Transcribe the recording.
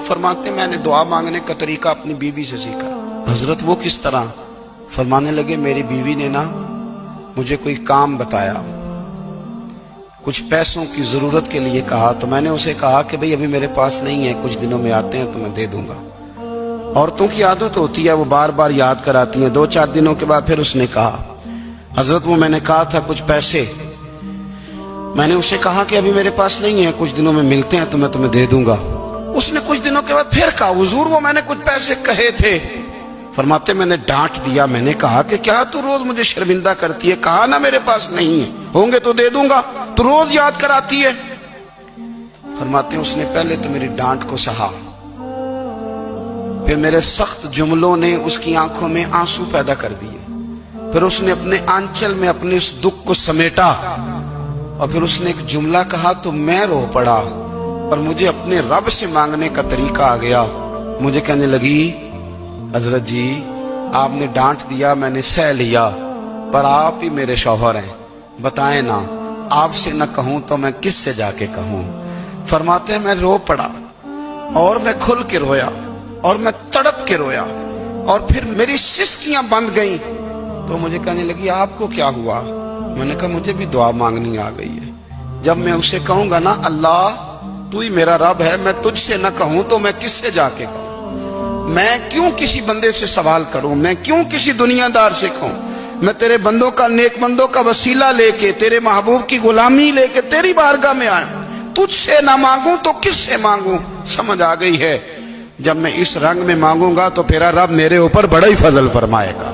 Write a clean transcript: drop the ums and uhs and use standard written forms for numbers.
فرماتے میں نے دعا مانگنے کا طریقہ اپنی بیوی سے سیکھا۔ حضرت وہ کس طرح؟ فرمانے لگے میری بیوی نے نا مجھے کوئی کام بتایا، کچھ پیسوں کی ضرورت کے لیے کہا، تو میں نے اسے کہا کہ بھئی ابھی میرے پاس نہیں ہے، کچھ دنوں میں آتے ہیں تو میں دے دوں گا۔ عورتوں کی عادت ہوتی ہے وہ بار بار یاد کراتی ہیں۔ 2-4 دنوں کے بعد پھر اس نے کہا حضرت وہ میں نے کہا تھا کچھ پیسے، میں نے اسے کہا کہ ابھی میرے پاس نہیں ہے، کچھ دنوں میں ملتے ہیں تو میں تمہیں دے دوں گا۔ اس نے کچھ دنوں کے بعد پھر کہا حضور وہ میں نے کچھ پیسے کہے تھے۔ فرماتے میں نے ڈانٹ دیا، میں نے کہا کہ کیا تو روز مجھے شرمندہ کرتی ہے، کہا نا میرے پاس نہیں ہے، ہوں گے تو دے دوں گا، تو روز یاد کراتی ہے۔ فرماتے ہیں اس نے پہلے تو میری ڈانٹ کو سہا، پھر میرے سخت جملوں نے اس کی آنکھوں میں آنسو پیدا کر دیے، پھر اس نے اپنے آنچل میں اپنے اس دکھ کو سمیٹا، اور پھر اس نے ایک جملہ کہا تو میں رو پڑا، اور مجھے اپنے رب سے مانگنے کا طریقہ آ گیا۔ مجھے کہنے لگی حضرت جی آپ نے ڈانٹ دیا، میں نے سہ لیا، پر آپ ہی میرے شوہر ہیں، بتائیں نا آپ سے نہ کہوں تو میں کس سے جا کے کہوں۔ فرماتے ہیں میں رو پڑا، اور میں کھل کے رویا، اور میں تڑپ کے رویا، اور پھر میری سسکیاں بند گئیں۔ تو مجھے کہنے لگی آپ کو کیا ہوا؟ میں نے کہا مجھے بھی دعا مانگنی آ گئی ہے۔ جب میں اسے کہوں گا نا اللہ تو ہی میرا رب ہے، میں تجھ سے نہ کہوں تو میں کس سے جا کے کہوں؟ میں کیوں کسی بندے سے سوال کروں؟ میں کیوں کسی دنیا دار سے کہوں؟ میں تیرے بندوں کا، نیک بندوں کا وسیلہ لے کے، تیرے محبوب کی غلامی لے کے تیری بارگاہ میں آیا، تجھ سے نہ مانگوں تو کس سے مانگوں؟ سمجھ آ گئی ہے؟ جب میں اس رنگ میں مانگوں گا تو پھر رب میرے اوپر بڑا ہی فضل فرمائے گا۔